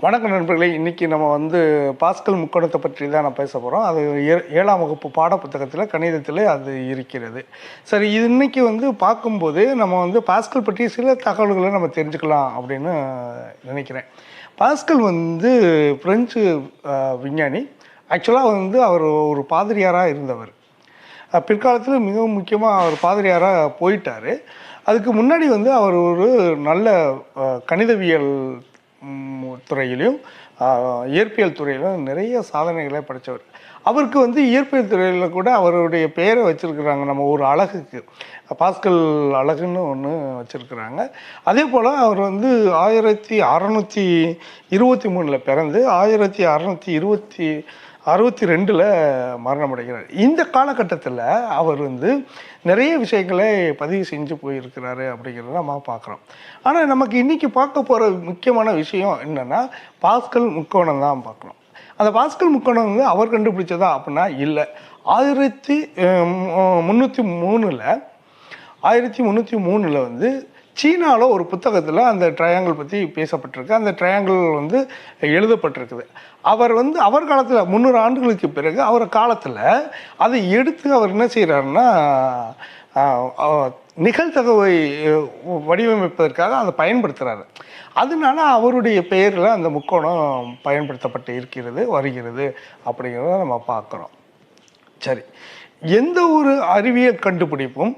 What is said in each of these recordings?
வணக்கம் நண்பர்களே. இன்றைக்கி நம்ம பாஸ்கல் முக்கோணத்தை பற்றி தான் நான் பேச போகிறோம். அது 7ஆம் வகுப்பு பாடப்புத்தகத்தில் கணிதத்தில் அது இருக்கிறது. சரி, இது இன்றைக்கி பார்க்கும்போது நம்ம பாஸ்கல் பற்றி சில தகவல்களை நம்ம தெரிஞ்சுக்கலாம் அப்படின்னு நினைக்கிறேன். பாஸ்கல் பிரெஞ்சு விஞ்ஞானி. ஆக்சுவலாக அவர் ஒரு பாதிரியாராக இருந்தவர். பிற்காலத்தில் மிகவும் முக்கியமாக அவர் பாதிரியாராக போயிட்டார். அதுக்கு முன்னாடி அவர் ஒரு நல்ல கணிதவியல் துறையிலையும் இயற்பியல் துறையிலும் நிறைய சாதனைகளை படைத்தவர். அவருக்கு இயற்பியல் துறையில் கூட அவருடைய பெயரை வச்சுருக்குறாங்க. நம்ம ஒரு அலகுக்கு பாஸ்கல் அலகுன்னு ஒன்று வச்சுருக்குறாங்க. அதே போல் அவர் 1623 பிறந்து 1662 மரணமடைகிறார். இந்த காலகட்டத்தில் அவர் நிறைய விஷயங்களை பதிவு செஞ்சு போயிருக்கிறாரு அப்படிங்கிறத நம்ம பார்க்குறோம். ஆனால் நமக்கு இன்றைக்கி பார்க்க போகிற முக்கியமான விஷயம் என்னென்னா பாஸ்கல் முக்கோணம் தான் பார்க்கணும். அந்த பாஸ்கல் முக்கோணம் அவர் கண்டுபிடிச்சதா அப்படின்னா இல்லை. 1303 சீனாவில் ஒரு புத்தகத்தில் அந்த ட்ரையாங்கிள் பற்றி பேசப்பட்டிருக்கு. அந்த ட்ரையாங்கிள் எழுதப்பட்டிருக்குது. அவர் அவர் காலத்தில் 300 ஆண்டுகளுக்கு பிறகு அவர் காலத்தில் அதை எடுத்து அவர் என்ன செய்கிறாருன்னா நிகழ்தகவை வடிவமைப்பதற்காக அதை பயன்படுத்துகிறாரு. அதனால அவருடைய பெயரில் அந்த முக்கோணம் பயன்படுத்தப்பட்டு வருகிறது அப்படிங்கிறத நம்ம பார்க்குறோம். சரி, எந்த ஒரு அறிவியல் கண்டுபிடிப்பும்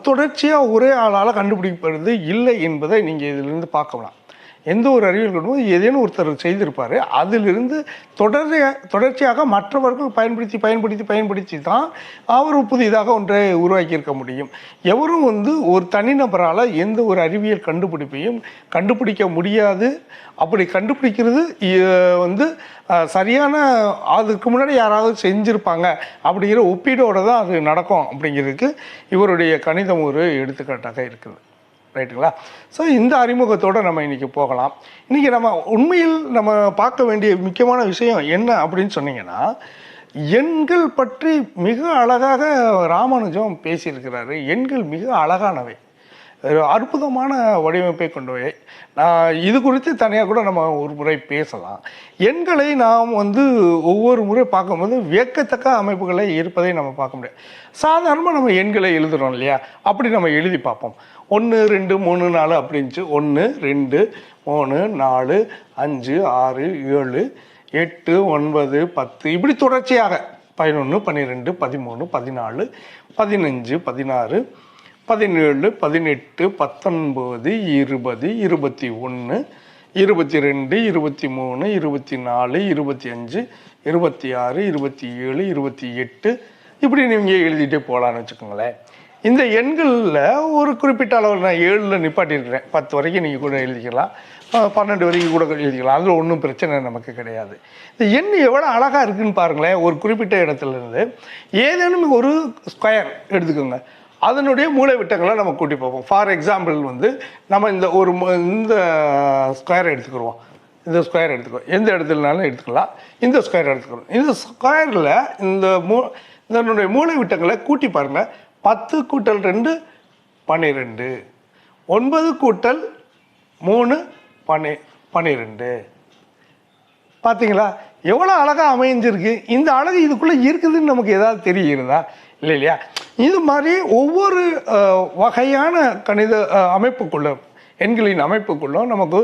தொடர்ச்சியாக ஒரே ஆளால் கண்டுபிடிப்பது இல்லை என்பதை நீங்கள் இதிலிருந்து பார்க்கலாம். எந்த ஒரு அறிவியல் கண்டுபிடிப்பும் ஏதேனும் ஒருத்தர் செய்திருப்பார். அதிலிருந்து தொடர்ச்சியாக மற்றவர்கள் பயன்படுத்தி தான் அவர் புதிதாக ஒன்றை உருவாக்கியிருக்க முடியும். எவரும் ஒரு தனிநபரால் எந்த ஒரு அறிவியல் கண்டுபிடிப்பையும் கண்டுபிடிக்க முடியாது. அப்படி கண்டுபிடிக்கிறது சரியான அதுக்கு முன்னாடி யாராவது செஞ்சுருப்பாங்க அப்படிங்கிற ஒப்பீடோடு தான் அது நடக்கும் அப்படிங்கிறதுக்கு இவருடைய கணிதம் ஒரு எடுத்துக்காட்டாக இருக்குது. ரைட்டுங்களா? ஸோ இந்த அறிமுகத்தோடு நம்ம இன்றைக்கி போகலாம். இன்றைக்கி நம்ம உண்மையில் நம்ம பார்க்க வேண்டிய முக்கியமான விஷயம் என்ன அப்படின்னு சொன்னீங்கன்னா, எண்கள் பற்றி மிக அழகாக ராமானுஜம் பேசியிருக்கிறாரு. எண்கள் மிக அழகானவை, அற்புதமான வடிவமைப்பை கொண்டவை. இது குறித்து தனியாக கூட நம்ம ஒரு முறை பேசலாம். எண்களை நாம் ஒவ்வொரு முறை பார்க்கும்போது வியக்கத்தக்க அமைப்புகளை இருப்பதை நம்ம பார்க்க முடியாது. சாதாரணமாக நம்ம எண்களை எழுதுகிறோம் இல்லையா? அப்படி நம்ம எழுதி பார்ப்போம். 1 2 3 4 அப்படின்ச்சு. 1 2 3 4 5 6 7 8 9 10 இப்படி தொடர்ச்சியாக 11 12 13 14 15 16 17 18 19 20 21 22 23 24 25 26 27 28 இப்படி நீங்கள் எழுதிட்டே போகலான்னு வச்சுக்கோங்களேன். இந்த எண்களில் ஒரு குறிப்பிட்ட அளவில் நான் 7ல் நிப்பாட்டியிருக்கிறேன். 10 வரைக்கும் நீங்கள் கூட எழுதிக்கலாம், 12 வரைக்கும் கூட எழுதிக்கலாம். அதில் ஒன்றும் பிரச்சனை நமக்கு கிடையாது. இந்த எண் எவ்வளோ அழகாக இருக்குதுன்னு பாருங்களேன். ஒரு குறிப்பிட்ட இடத்துலேருந்து ஏதேனும் ஒரு ஸ்கொயர் எடுத்துக்கோங்க, அதனுடைய மூளை விட்டங்களை நம்ம கூட்டி பார்ப்போம். ஃபார் எக்ஸாம்பிள் நம்ம இந்த ஸ்கொயரை எடுத்துக்கிடுவோம். இந்த ஸ்கொயர் எடுத்துக்கிறோம், எந்த இடத்துலனாலும் எடுத்துக்கலாம். இந்த ஸ்கொயர் எடுத்துக்கிறோம். இந்த ஸ்கொயரில் இதனுடைய மூளை விட்டங்களை கூட்டி பாருங்கள். 10 கூட்டல் 2 12, 9 கூட்டல் 3 12. பார்த்தீங்களா எவ்வளோ அழகாக அமைஞ்சிருக்கு? இந்த அழகு இதுக்குள்ளே இருக்குதுன்னு நமக்கு ஏதாவது தெரிகிறதா? இல்லை இல்லையா? இது மாதிரி ஒவ்வொரு வகையான கணித அமைப்புக்குள்ளும், எண்களின் அமைப்புக்குள்ளும் நமக்கு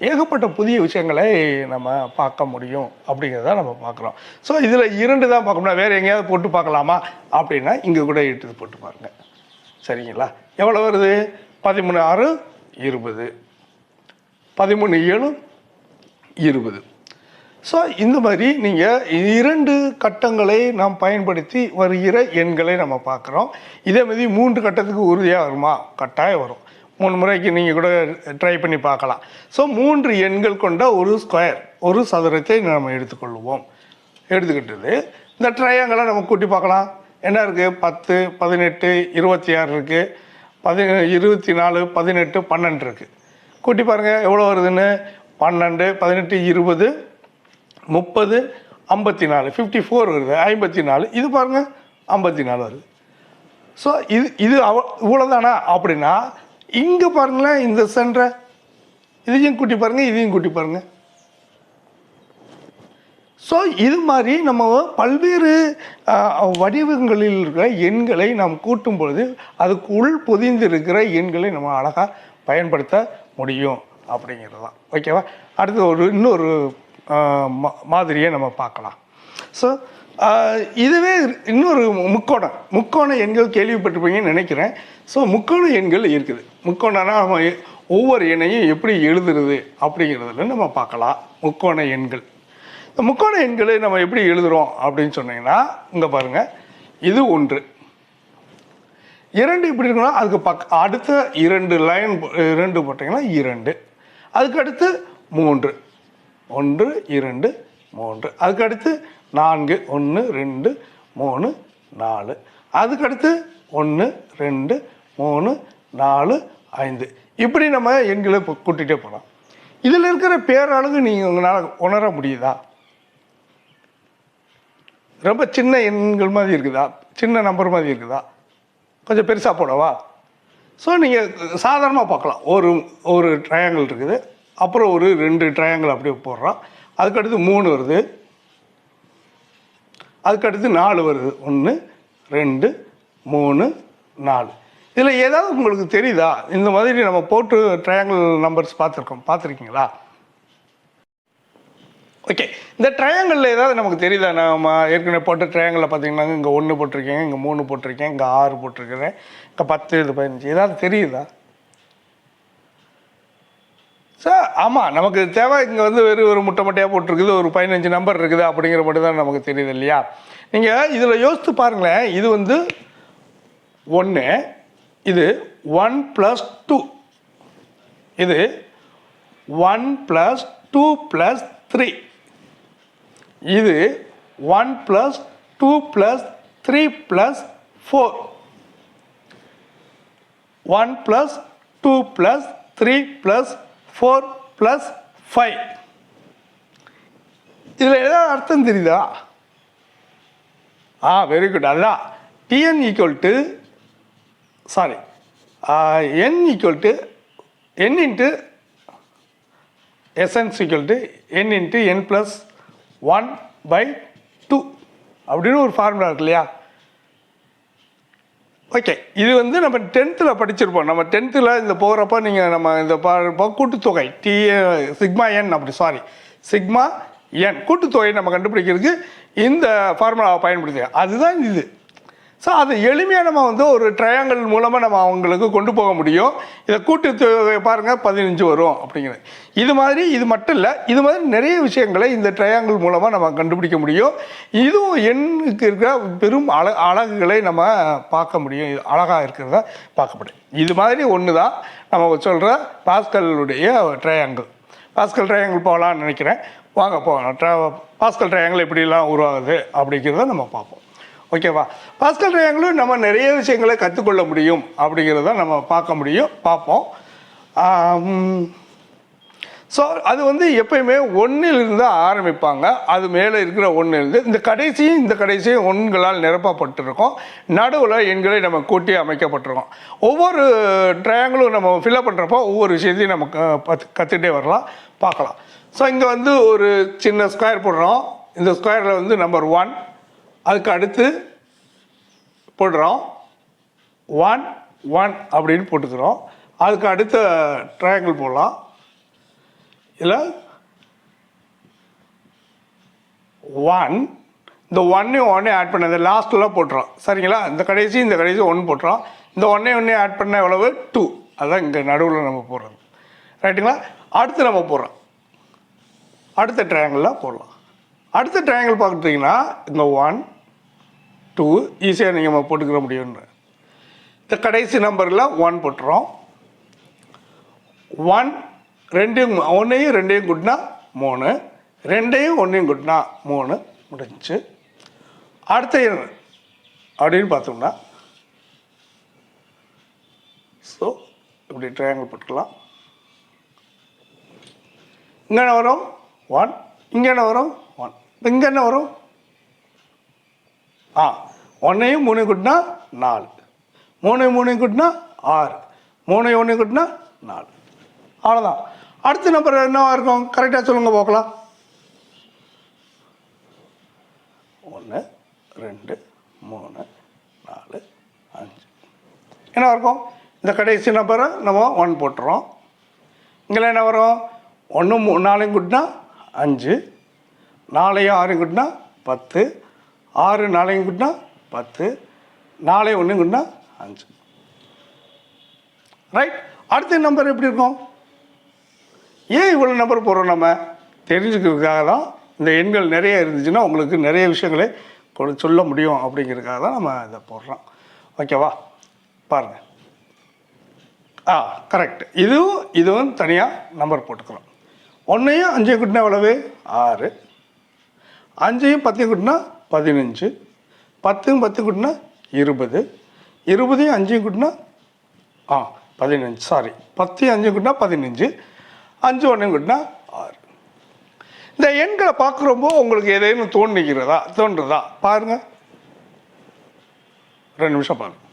ஏகப்பட்ட புதிய விஷயங்களை நம்ம பார்க்க முடியும் அப்படிங்கிறத நம்ம பார்க்குறோம். ஸோ இதில் 2 தான் பார்க்கணும்னா வேறு எங்கேயாவது போட்டு பார்க்கலாமா அப்படின்னா இங்கே கூட எடுத்து போட்டு பாருங்கள். சரிங்களா? எவ்வளோ வருது? 13 6 20, 13 7 20. ஸோ இந்த மாதிரி நீங்கள் 2 கட்டங்களை நாம் பயன்படுத்தி வருகிற எண்களை நம்ம பார்க்குறோம். இதே மாதிரி 3 கட்டத்துக்கு உறுதியாக வருமா? கட்டாயம் வரும். 3 முறைக்கு நீங்கள் கூட ட்ரை பண்ணி பார்க்கலாம். ஸோ 3 எண்கள் கொண்ட ஒரு ஸ்கொயர், ஒரு சதுரத்தை நம்ம எடுத்துக்கொள்வோம். எடுத்துக்கிட்டது இந்த ட்ரையாங்கிளை நம்ம கூட்டி பார்க்கலாம். என்ன இருக்குது? 10 18 26 இருக்குது, 24 18 12 இருக்குது. கூட்டி பாருங்கள் எவ்வளோ வருதுன்னு. 12 18 20 30 54 54 வருது. 54 இது பாருங்கள் 54 வருது. ஸோ இது இவ்வளோதானா அப்படின்னா இங்கே பாருங்களேன், இந்த சென்டரை இதையும் கூட்டி பாருங்கள், இதையும் கூட்டி பாருங்கள். ஸோ இது மாதிரி நம்ம பல்வேறு வடிவங்களில் இருக்கிற எண்களை நாம் கூட்டும் பொழுது அதுக்கு உள் பொதிந்து இருக்கிற எண்களை நம்ம அழகாக பயன்படுத்த முடியும் அப்படிங்கிறது தான். ஓகேவா? அடுத்து இன்னொரு மாதிரியை நம்ம பார்க்கலாம். ஸோ இதுவே இன்னொரு முக்கோண எண்கள் கேள்விப்பட்டிருப்பீங்கன்னு நினைக்கிறேன். ஸோ முக்கோண எண்கள் இருக்குது. முக்கோணம்னா நம்ம ஒவ்வொரு எண்ணையும் எப்படி எழுதுறது அப்படிங்கிறதுல நம்ம பார்க்கலாம். முக்கோண எண்கள், இந்த முக்கோண எண்களை நம்ம எப்படி எழுதுகிறோம் அப்படின்னு சொன்னீங்கன்னா, இங்கே பாருங்கள், இது 1, 2 இப்படி இருக்குன்னா அதுக்கு அடுத்த 2 லைன் 2 போட்டிங்கன்னா 2, அதுக்கு அடுத்து 3, 1 2 3, அதுக்கு அடுத்து 4, 1 2 3 4, அதுக்கடுத்து 1 2 3 4 5, இப்படி நம்ம எண்களை கூட்டிகிட்டே போகலாம். இதில் இருக்கிற பேரளவு நீங்கள் உங்களால் உணர முடியுதா? ரொம்ப சின்ன எண்கள் மாதிரி இருக்குதா? சின்ன நம்பர் மாதிரி இருக்குதா? கொஞ்சம் பெருசாக போடவா? ஸோ நீங்கள் சாதாரணமாக பார்க்கலாம். ஒரு ட்ரையாங்கிள் இருக்குது, அப்புறம் 2 ட்ரையாங்கிள் அப்படியே போடுறோம், அதுக்கடுத்து 3 வருது, அதுக்கடுத்து 4 வருது, 1 2 3 4. இதில் ஏதாவது உங்களுக்கு தெரியுதா? இந்த மாதிரி நம்ம போட்டு ட்ரையாங்கிள் நம்பர்ஸ் பார்த்துருக்கீங்களா? ஓகே, இந்த ட்ரையாங்கிளில் ஏதாவது நமக்கு தெரியுதா? நம்ம ஏற்கனவே போட்ட ட்ரையாங்கிளில் பார்த்தீங்கன்னா இங்கே 1 போட்டிருக்கேன், இங்கே 3 போட்டிருக்கேன், இங்கே 6 போட்டிருக்கிறேன், இங்கே 10 இது 15, ஏதாவது தெரியுதா? சார் ஆமாம், நமக்கு தேவை இங்கே ஒரு முட்டையாக போட்டிருக்குது, ஒரு 15 நம்பர் இருக்குது அப்படிங்கிற மட்டும் தான் நமக்கு தெரியுது இல்லையா? நீங்கள் இதில் யோசித்து பாருங்களேன். இது 1, இது 1 + 2, இது 1 + 2 + 3, இது 1 + 2 + 3 + 4, 1 + 2 + 3 + 4 + 5. இதில் ஏதாவது அர்த்தம் தெரியுதா? Very good. அதுதான் n × essence n × n + 1/2 அப்படின்னு ஒரு ஃபார்முலா இருக்கு இல்லையா? ஓகே, இது நம்ம 10th படிச்சிருப்போம். நம்ம 10th இந்த போகிறப்ப நீங்கள் நம்ம இந்த கூட்டுத்தொகை சிக்மா என் கூட்டுத்தொகை நம்ம கண்டுபிடிக்கிறதுக்கு இந்த ஃபார்முலாவை பயன்படுத்தி அதுதான் இது. ஸோ அது எளிமையாக நம்ம ஒரு ட்ரையாங்கிள் மூலமாக நம்ம அவங்களுக்கு கொண்டு போக முடியும். இதை கூட்டுத்தொகை பாருங்கள் 15 வரும் அப்படிங்கிறது. இது மட்டும் இல்லை, இது மாதிரி நிறைய விஷயங்களை இந்த ட்ரையாங்கிள் மூலமாக நம்ம கண்டுபிடிக்க முடியும். இதுவும் எண்ணுக்கு இருக்கிற பெரும் அழகுகளை நம்ம பார்க்க முடியும். இது அழகாக இருக்கிறத பார்க்க முடியும். இது மாதிரி ஒன்று தான் நம்ம சொல்கிற பாஸ்கலுடைய ட்ரையாங்கிள். பாஸ்கல் ட்ரையாங்கிள் போகலான்னு நினைக்கிறேன். வாங்க போகலாம். பாஸ்கல் ட்ரையாங்கிள் எப்படிலாம் உருவாகுது அப்படிங்கிறத நம்ம பார்ப்போம். ஓகேவா? பாஸ்கல் ட்ரையாங்கிளும் நம்ம நிறைய விஷயங்களை கற்றுக்கொள்ள முடியும் அப்படிங்கிறத நம்ம பார்ப்போம். ஸோ அது எப்பயுமே 1லிருந்து ஆரம்பிப்பாங்க. அது மேலே இருக்கிற 1லிருந்து இந்த கடைசியும் ஒன்களால் நிரப்பப்பட்டிருக்கும். நடுவில் எண்களை நம்ம கூட்டி அமைக்கப்பட்டிருக்கோம். ஒவ்வொரு ட்ரையாங்கிளும் நம்ம ஃபில்அப் பண்ணுறப்போ ஒவ்வொரு விஷயத்தையும் நம்ம கற்றுக்கிட்டே வரலாம், பார்க்கலாம். ஸோ இங்கே ஒரு சின்ன ஸ்கொயர் போடுறோம். இந்த ஸ்கொயரில் நம்பர் 1, அதுக்கு அடுத்து போடுறோம் 1 1 அப்படின்னு போட்டுக்கிறோம். அதுக்கு அடுத்த ட்ரையாங்கிள் போடலாம். இதில் 1, இந்த 1 ஆட் பண்ணது லாஸ்ட்டில் போட்டுறோம். சரிங்களா? இந்த கடைசி 1 போட்டுறோம். இந்த 1 ஆட் பண்ண எவ்வளவு 2, அதுதான் இங்கே நடுவில் நம்ம போடுறது. ரைட்டுங்களா? அடுத்து நம்ம போடுறோம். அடுத்த ட்ரையாங்கிளில் போடலாம். அடுத்த ட்ரையாங்கிள் பார்த்துட்டிங்கன்னா இந்த 1 2 ஈஸியாக நீங்கள் போட்டுக்கிற முடியும்னு இந்த கடைசி நம்பரில் 1 போட்டுறோம். 1 2 கூட்டினா 3, 2 1 கூட்டினா 3 முடிஞ்சு. அடுத்த அப்படின்னு பார்த்தோம்னா ஸோ இப்படி ட்ரையாங்கிள் போட்டுக்கலாம். இங்கே என்ன வரும் 1, இங்கே என்ன வரும் 1, இங்கே என்ன வரும் 1 3 கூட்டினா 4, 3 3 கூட்டினா 6, 3 1 கூட்டினா 4. அவ்வளோதான். அடுத்த நம்பர் என்னவா இருக்கும்? கரெக்டாக சொல்லுங்கள் பார்க்கலாம். 2 3 4 5. என்ன இருக்கும்? இந்த கடைசி நம்பரை நம்ம 1 போட்டுறோம். இங்கே என்ன வரும்? 1 4 கூட்டினா 5, 4 6 கூட்டினா 10, 6 4 கூட்டினா 10, 4 1 கூட்டினா 5. ரைட். அடுத்த நம்பர் எப்படி இருக்கும்? ஏன் இவ்வளோ நம்பர் போடுறோம்? நம்ம தெரிஞ்சுக்கிறதுக்காக தான். இந்த எண்கள் நிறைய இருந்துச்சுன்னா உங்களுக்கு நிறைய விஷயங்களை சொல்ல முடியும் அப்படிங்கிறதுக்காக தான் நம்ம இதை போடுறோம். ஓகேவா? பாருங்கள். கரெக்ட். இதுவும் தனியாக நம்பர் போட்டுக்கிறோம். 1ஐயும் 5ஐயும் கூட்டினா எவ்வளவு? 6. 5ஐயும் 10ஐயும் கூட்டினா 15. 10ம் 10 கூட்டினா 20. 20ஐயும் 5ஐயும் கூட்டினா 15. சாரி, 10ஐயும் 5ஐயும் கூட்டினா 15. 5 1ஐயும் கூட்டினா 6. இந்த எண்களை பார்க்குறப்போ உங்களுக்கு ஏதேனும் தோன்றுறதா பாருங்கள். 2 நிமிஷம் பாருங்கள்.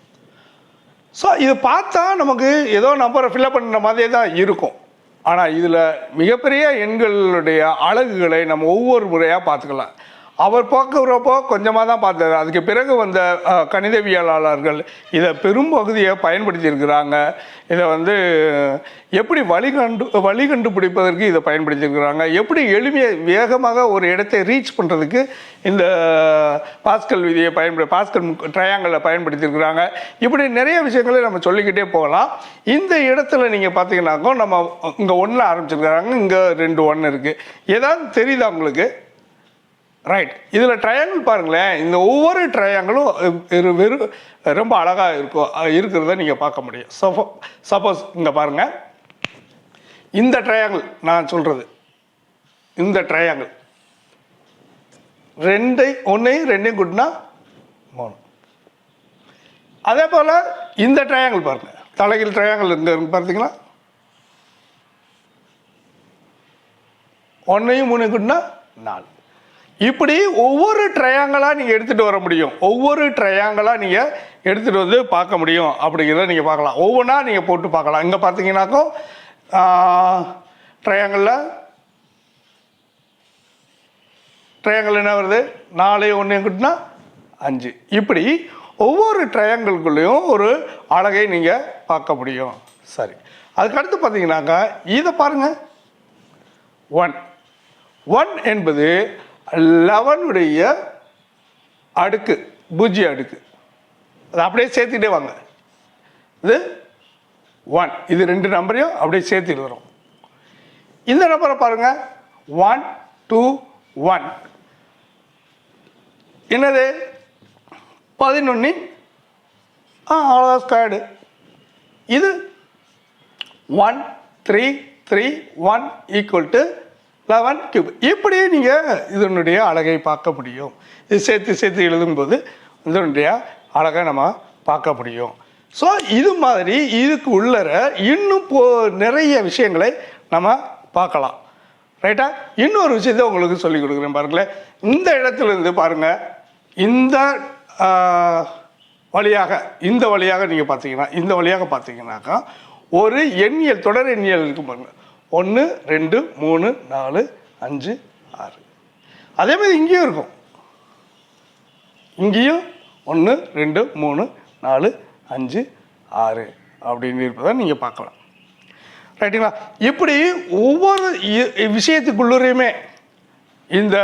ஸோ இது பார்த்தா நமக்கு ஏதோ நம்பரை ஃபில்லப் பண்ணுற மாதிரியே தான் இருக்கும். ஆனால் இதில் மிகப்பெரிய எண்களுடைய அலகுகளை நம்ம ஒவ்வொரு முறையாக பார்த்துக்கலாம். அவர் பார்க்குறப்போ கொஞ்சமாக தான் பார்த்தது. அதுக்கு பிறகு வந்த கணிதவியலாளர்கள் இதை பெரும்பகுதியை பயன்படுத்தியிருக்கிறாங்க. இதை எப்படி வழி கண்டுபிடிப்பதற்கு இதை பயன்படுத்தியிருக்கிறாங்க. எப்படி எளிமையாக வேகமாக ஒரு இடத்தை ரீச் பண்ணுறதுக்கு இந்த பாஸ்கல் விதியை பாஸ்கல் ட்ரையாங்கிளை பயன்படுத்தியிருக்கிறாங்க. இப்படி நிறைய விஷயங்களை நம்ம சொல்லிக்கிட்டே போகலாம். இந்த இடத்துல நீங்கள் பார்த்தீங்கன்னாக்கோ நம்ம இங்கே 1 ஆரம்பிச்சிருக்கிறாங்க, இங்கே 2 1 இருக்குது. ஏதாவது தெரியுதா உங்களுக்கு? ரைட். இதில் ட்ரையாங்கிள் பாருங்களேன். இந்த ஒவ்வொரு ட்ரையாங்கிளும் ரொம்ப அழகாக இருக்கிறத நீங்கள் பார்க்க முடியும். சப்போஸ் இங்கே பாருங்கள், இந்த ட்ரையாங்கிள் நான் சொல்கிறது, இந்த ட்ரையாங்கிள் 1ஐயும் 2ஐயும் கூட்டினா 3. அதே போல் இந்த ட்ரையாங்கிள் பாருங்கள், தலைகீழ் ட்ரையாங்கிள் இங்கே பார்த்தீங்களா? 1ஐயும் 3ஐயும் கூட்டினா 4. இப்படி ஒவ்வொரு ட்ரையாங்கலாக நீங்கள் எடுத்துகிட்டு வர முடியும். ஒவ்வொரு ட்ரையாங்கலாக நீங்கள் எடுத்துகிட்டு பார்க்க முடியும். அப்படிங்கிறத நீங்கள் பார்க்கலாம். ஒவ்வொன்றா நீங்கள் போட்டு பார்க்கலாம். இங்கே பார்த்தீங்கன்னாக்கோ ட்ரையாங்கிள் என்ன வருது? 4 1 கூட்டினா 5. இப்படி ஒவ்வொரு ட்ரையாங்கிள்குள்ளேயும் ஒரு அழகை நீங்கள் பார்க்க முடியும். சரி, அதுக்கடுத்து பார்த்தீங்கன்னாக்கா இதை பாருங்கள். 1 என்பது 11உடைய அடுக்கு, பூஜ்ஜிய அடுக்கு. அது அப்படியே சேர்த்துக்கிட்டே வாங்க. இது 1. இது 2 நம்பரையும் அப்படியே சேர்த்துட்டு வரும். இந்த நம்பரை பாருங்க, 1 2 1. என்னது? 11 அவ்வளோதான் ஸ்கொயர்டு. இது 1 3 3 1 = 11 கியூப். இப்படியே நீங்கள் இதனுடைய அழகை பார்க்க முடியும். இது சேர்த்து எழுதும்போது இதனுடைய அழகை நம்ம பார்க்க முடியும். ஸோ இது மாதிரி இதுக்கு உள்ளர இன்னும் நிறைய விஷயங்களை நம்ம பார்க்கலாம். ரைட்டா? இன்னொரு விஷயத்தை உங்களுக்கு சொல்லிக் கொடுக்குறேன் பாருங்களேன். இந்த இடத்துலேருந்து பாருங்கள், இந்த வழியாக நீங்கள் பார்த்தீங்கன்னாக்கா ஒரு எண்ணியல், தொடர் எண்ணியல் இருக்கும் பாருங்கள். 1 2 3 4 5 6. அதே மாதிரி இங்கேயும் இருக்கும். இங்கேயும் 1 2 3 4 5 6 அப்படின்னு இருப்பதை நீங்கள் பார்க்கலாம். ரைட்டுங்களா? இப்படி ஒவ்வொரு விஷயத்துக்குள்ளரையுமே இந்த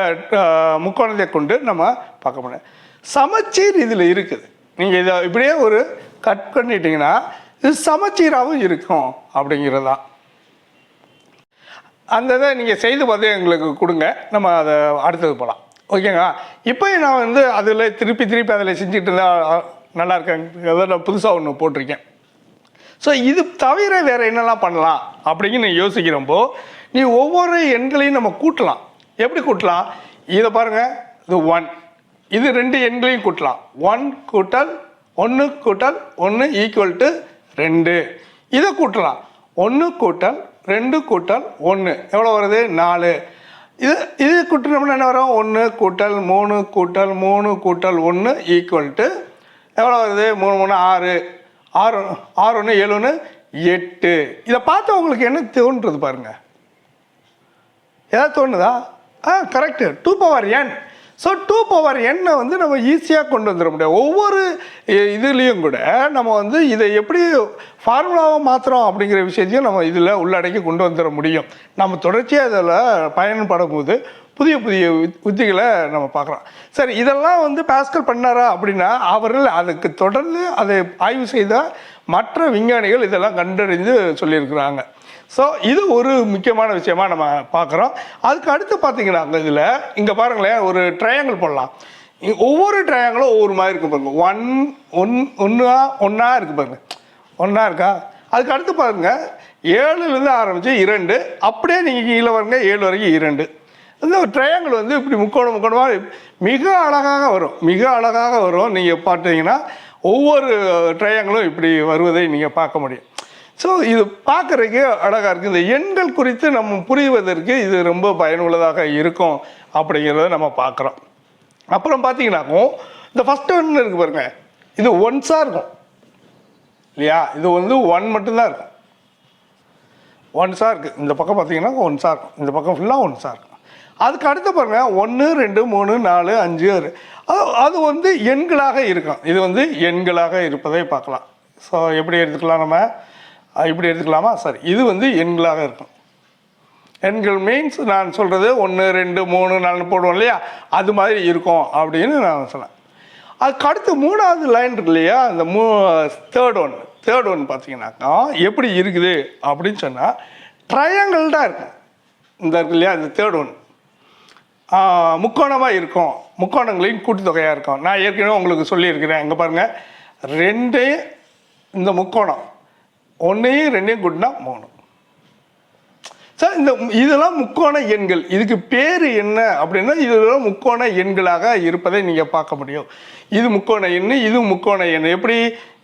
முக்கோணத்தை கொண்டு நம்ம பார்க்க முடியும். சமச்சீர் இதில் இருக்குது. நீங்கள் இதை இப்படியே ஒரு கட் பண்ணிட்டீங்கன்னா இது சமச்சீராகவும் இருக்கும் அப்படிங்கிறதான். அந்த இதை நீங்கள் செய்து பார்த்து எங்களுக்கு கொடுங்க, நம்ம அதை அடுத்தது போகலாம். ஓகேங்களா? இப்போ நான் அதில் திருப்பி அதில் செஞ்சுட்டு இருந்தால் நல்லா இருக்கேங்கிறத நான் புதுசாக ஒன்று போட்டிருக்கேன். ஸோ இது தவிர வேறு என்னெல்லாம் பண்ணலாம் அப்படின்னு நீ யோசிக்கிறப்போ நீ ஒவ்வொரு எண்களையும் நம்ம கூட்டலாம். எப்படி கூட்டலாம்? இதை பாருங்கள், இது 1. இது 2 எண்களையும் கூட்டலாம். 1 கூட்டல் 1 கூட்டல் 1 = 2. இதை கூட்டலாம். 1 கூட்டல் 2 கூட்டல் 1 எவ்வளோ வருது? 4. இது கூட்டினோம்னா என்ன வரும்? 1 கூட்டல் 3 கூட்டல் 3 கூட்டல் 1 = எவ்வளோ வருது? 3 3 6. 6 1 7 1 8. இதை பார்த்தா உங்களுக்கு என்ன தோன்றுறது பாருங்கள். ஏதாவது தோணுதா? Correct, 2 power n. So 2 power எண்ணை வந்து நம்ம ஈஸியாக கொண்டு வந்துட முடியும். ஒவ்வொரு இதுலேயும் கூட நம்ம வந்து இதை எப்படி ஃபார்முலாவை மாற்றுறோம் அப்படிங்கிற விஷயத்தையும் நம்ம இதில் உள்ளடக்கி கொண்டு வந்துட முடியும். நம்ம தொடர்ச்சியாக இதில் பயன்படும் போது புதிய புதிய உத்திகளை நம்ம பார்க்குறோம். சரி, இதெல்லாம் வந்து பாஸ்கல் பண்ணாரா அப்படின்னா அவர்கள் அதுக்கு தொடர்ந்து அதை ஆய்வு செய்த மற்ற விஞ்ஞானிகள் இதெல்லாம் கண்டறிந்து சொல்லியிருக்கிறாங்க. ஸோ இது ஒரு முக்கியமான விஷயமா நம்ம பார்க்குறோம். அதுக்கு அடுத்து பார்த்தீங்கன்னா இதில் இங்கே பாருங்களேன், ஒரு ட்ரையாங்கிள் போடலாம். ஒவ்வொரு ட்ரையாங்கிளும் ஒவ்வொரு மாதிரி இருக்கும் பாருங்க. ஒன்றா இருக்குது பாருங்க, ஒன்றா இருக்கா. அதுக்கு அடுத்து பாருங்கள் 7லேருந்து ஆரம்பித்து 2, அப்படியே நீங்கள் கீழே பாருங்க 7 வரைக்கும் 2. இந்த ட்ரையாங்கிள் வந்து இப்படி முக்கோணமாக மிக அழகாக வரும், மிக அழகாக வரும். நீங்கள் பார்த்தீங்கன்னா ஒவ்வொரு ட்ரையாங்கிளும் இப்படி வருவதை நீங்கள் பார்க்க முடியும். ஸோ இது பார்க்குறதுக்கு அழகாக இருக்குது. இந்த எண்கள் குறித்து நம்ம புரிவதற்கு இது ரொம்ப பயனுள்ளதாக இருக்கும் அப்படிங்கிறத நம்ம பார்க்குறோம். அப்புறம் பார்த்தீங்கன்னாக்கும் இந்த ஃபஸ்ட்டு ஒன்று இருக்குது பாருங்க, இது ஒன்ஸாக இருக்கும் இல்லையா. இது வந்து 1 மட்டும்தான் இருக்கும், ஒன்ஸாக இருக்குது. இந்த பக்கம் பார்த்தீங்கன்னா ஒன்ஸாக இருக்கும், இந்த பக்கம் ஃபுல்லாக ஒன்ஸாக இருக்கும். அதுக்கு அடுத்து பாருங்கள் 1 2 3 4 5 6 அது வந்து எண்களாக இருக்கும். இது வந்து எண்களாக இருப்பதை பார்க்கலாம். ஸோ எப்படி எடுத்துக்கலாம், நம்ம இப்படி எடுத்துக்கலாமா? சரி, இது வந்து எண்களாக இருக்கும். எண்கள் மீன்ஸ் நான் சொல்கிறது 1 2 3 4 போடுவோம் இல்லையா, அது மாதிரி இருக்கும் அப்படின்னு நான் சொன்னேன். அதுக்கு அடுத்து 3வது லைன் இருக்கு இல்லையா, அந்த தேர்ட் ஒன் பார்த்தீங்கன்னாக்கா எப்படி இருக்குது அப்படின்னு சொன்னால் ட்ரையாங்கிள் தான் இருக்கும். இந்த இருக்கு இல்லையா, இந்த தேர்ட் ஒன் முக்கோணமாக இருக்கும், முக்கோணங்களின் கூட்டுத்தொகையாக இருக்கும். நான் ஏற்கனவே உங்களுக்கு சொல்லியிருக்கிறேன். அங்கே பாருங்கள் 2 இந்த முக்கோணம் 1 2 கூட்டினா 3. சார் இதெல்லாம் முக்கோண எண்கள். இதுக்கு பேர் என்ன அப்படின்னா இதெல்லாம் முக்கோண எண்களாக இருப்பதை நீங்கள் பார்க்க முடியும். இது முக்கோண எண், இது முக்கோண எண். எப்படி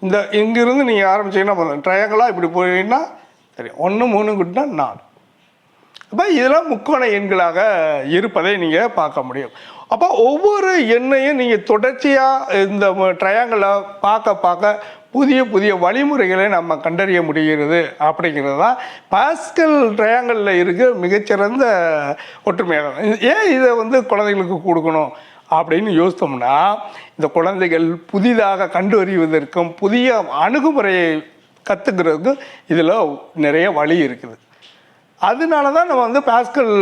இந்த இங்கிருந்து நீங்கள் ஆரம்பிச்சீங்கன்னா ட்ரையாங்கிளாக இப்படி போயின்னா சரி 1 3 கூட்டினா 4. அப்போ இதெல்லாம் முக்கோண எண்களாக இருப்பதை நீங்கள் பார்க்க முடியும். அப்போ ஒவ்வொரு எண்ணையும் நீங்கள் தொடர்ச்சியாக இந்த ட்ரையாங்கிளை பார்க்க புதிய புதிய வழிமுறைகளை நம்ம கண்டறிய முடிகிறது. அப்படிங்கிறது தான் பாஸ்கல் ட்ரையாங்கிளில் இருக்க மிகச்சிறந்த ஒற்றுமையாக. ஏன் இதை வந்து குழந்தைகளுக்கு கொடுக்கணும் அப்படின்னு யோசித்தோம்னா, இந்த குழந்தைகள் புதிதாக கண்டறிவதற்கும் புதிய அணுகுமுறையை கற்றுக்கிறதுக்கும் இதில் நிறைய வழி இருக்குது. அதனால தான் நம்ம வந்து பாஸ்கல்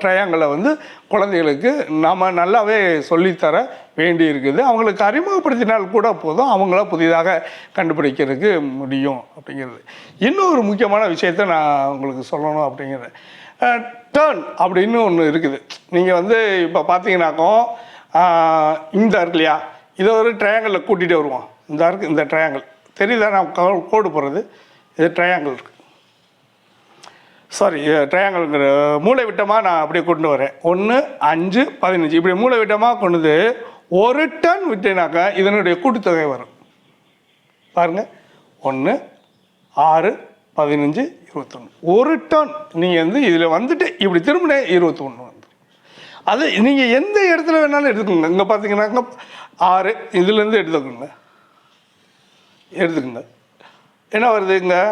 ட்ரையாங்கிளை வந்து குழந்தைகளுக்கு நாம் நல்லாவே சொல்லித்தர வேண்டி இருக்குது. அவங்களுக்கு அறிமுகப்படுத்தினால் கூட போதும், அவங்கள புதிதாக கண்டுபிடிக்கிறதுக்கு முடியும் அப்படிங்கிறது. இன்னொரு முக்கியமான விஷயத்த நான் உங்களுக்கு சொல்லணும் அப்படிங்கிறது, டேர்ன் அப்படின்னு ஒன்று இருக்குது. நீங்கள் வந்து இப்போ பார்த்தீங்கன்னாக்கோ இந்த இருக்கு இல்லையா, இதை ஒரு ட்ரையாங்கிளில் கூட்டிகிட்டே வருவோம். இந்த இருக்குது இந்த ட்ரையாங்கிள் தெரியுதா, நான் கோடு போடுறது இது ட்ரையாங்கிள் இருக்குது. சாரி, ட்ரையாங்கிள்ங்கிற மூளை விட்டமாக நான் அப்படியே கொண்டு வரேன். 1 5 15 இப்படி மூளை விட்டமாக கொண்டு ஒரு டன் விட்டேனாக்கா இதனுடைய கூட்டுத்தொகை வரும். பாருங்கள் 1 6 15 21 ஒரு டன். நீங்கள் வந்து இதில் வந்துட்டு இப்படி திரும்பினே 21 வந்து. அது நீங்கள் எந்த இடத்துல வேணாலும் எடுத்துக்கோங்க. இங்கே பார்த்தீங்கன்னாக்கா 6 இதுலேருந்து எடுத்துக்கோங்க. என்ன வருது இங்கே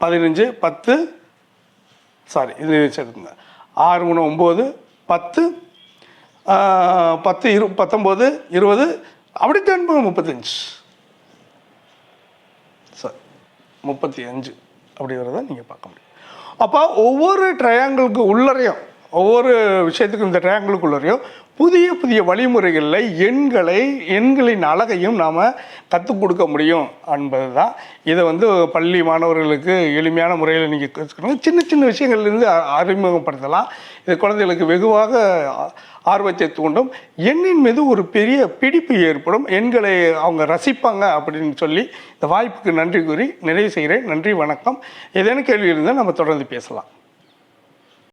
15 10 சாரி இது எடுத்துக்கோங்க 6 3 9 10 10 19 20 அப்படி 35 சாரி 35 அப்படி வரதை நீங்கள் பார்க்க முடியும். அப்போ ஒவ்வொரு ட்ரையாங்கிளுக்கு உள்ளறையும் ஒவ்வொரு விஷயத்துக்கும் இந்த ட்ரையாங்கிளுக்குள்ளறையும் புதிய புதிய வழிமுறைகளில் எண்களின் அழகையும் நாம் கற்றுக் கொடுக்க முடியும் என்பது தான். இதை வந்து பள்ளி மாணவர்களுக்கு எளிமையான முறையில் நீங்கள் கற்றுக்கணும். சின்ன சின்ன விஷயங்கள்லேருந்து அறிமுகப்படுத்தலாம். இது குழந்தைகளுக்கு வெகுவாக ஆர்வத்தை தூண்டும். எண்ணின் மீது ஒரு பெரிய பிடிப்பு ஏற்படும். எண்களை அவங்க ரசிப்பாங்க அப்படின்னு சொல்லி இந்த வாய்ப்புக்கு நன்றி கூறி நிறைவு செய்கிறேன். நன்றி, வணக்கம். ஏதேனும் கேள்வி இருந்தால் நம்ம தொடர்ந்து பேசலாம்.